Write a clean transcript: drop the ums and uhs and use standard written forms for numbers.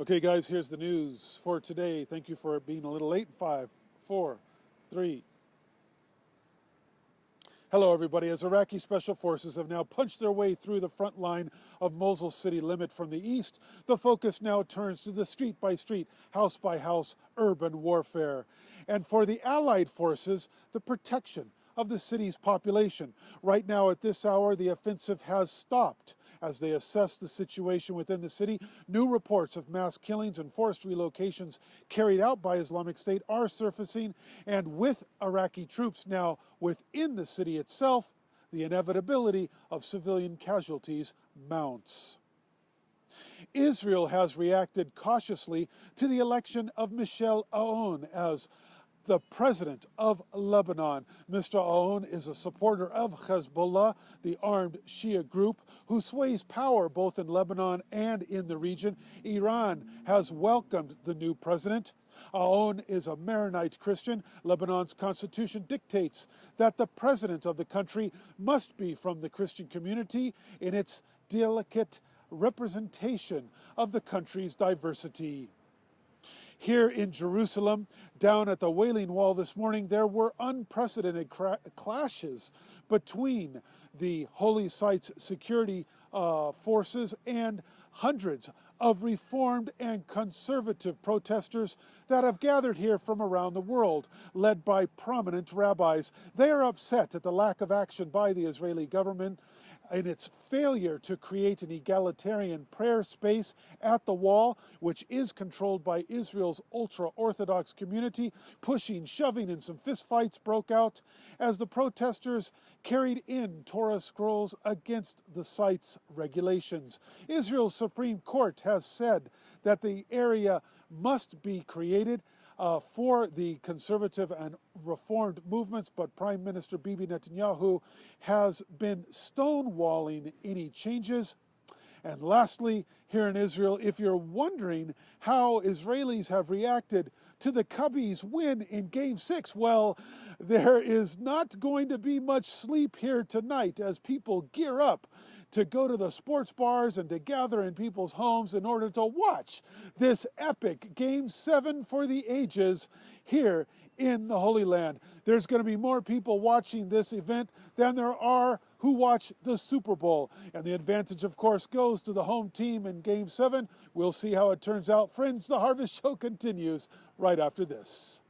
Okay, guys, here's the news for today. Thank you for being a little late. 5, 4, 3. Hello, everybody. As Iraqi special forces have now punched their way through the front line of Mosul city limit from the east, the focus now turns to the street-by-street, house-by-house urban warfare. And for the Allied forces, the protection of the city's population. Right now, at this hour, the offensive has stopped. As they assess the situation within the city, new reports of mass killings and forced relocations carried out by Islamic State are surfacing, and with Iraqi troops now within the city itself, the inevitability of civilian casualties mounts. Israel has reacted cautiously to the election of Michel Aoun as the president of Lebanon. Mr. Aoun is a supporter of Hezbollah, the armed Shia group who sways power both in Lebanon and in the region. Iran has welcomed the new president. Aoun is a Maronite Christian. Lebanon's constitution dictates that the president of the country must be from the Christian community in its delicate representation of the country's diversity. Here in Jerusalem, down at the Wailing Wall this morning, there were unprecedented clashes between the holy site's security forces and hundreds of reformed and conservative protesters that have gathered here from around the world, led by prominent rabbis. They are upset at the lack of action by the Israeli government in its failure to create an egalitarian prayer space at the wall, which is controlled by Israel's ultra-Orthodox community. Pushing, shoving, and some fistfights broke out as the protesters carried in Torah scrolls against the site's regulations. Israel's Supreme Court has said that the area must be created for the conservative and reformed movements, but Prime Minister Bibi Netanyahu has been stonewalling any changes. And lastly, here in Israel, if you're wondering how Israelis have reacted to the Cubbies' win in Game 6, well, there is not going to be much sleep here tonight as people gear up to go to the sports bars and to gather in people's homes in order to watch this epic Game 7 for the ages here in the Holy Land. There's going to be more people watching this event than there are who watch the Super Bowl. And the advantage, of course, goes to the home team in Game 7. We'll see how it turns out. Friends, the Harvest Show continues right after this.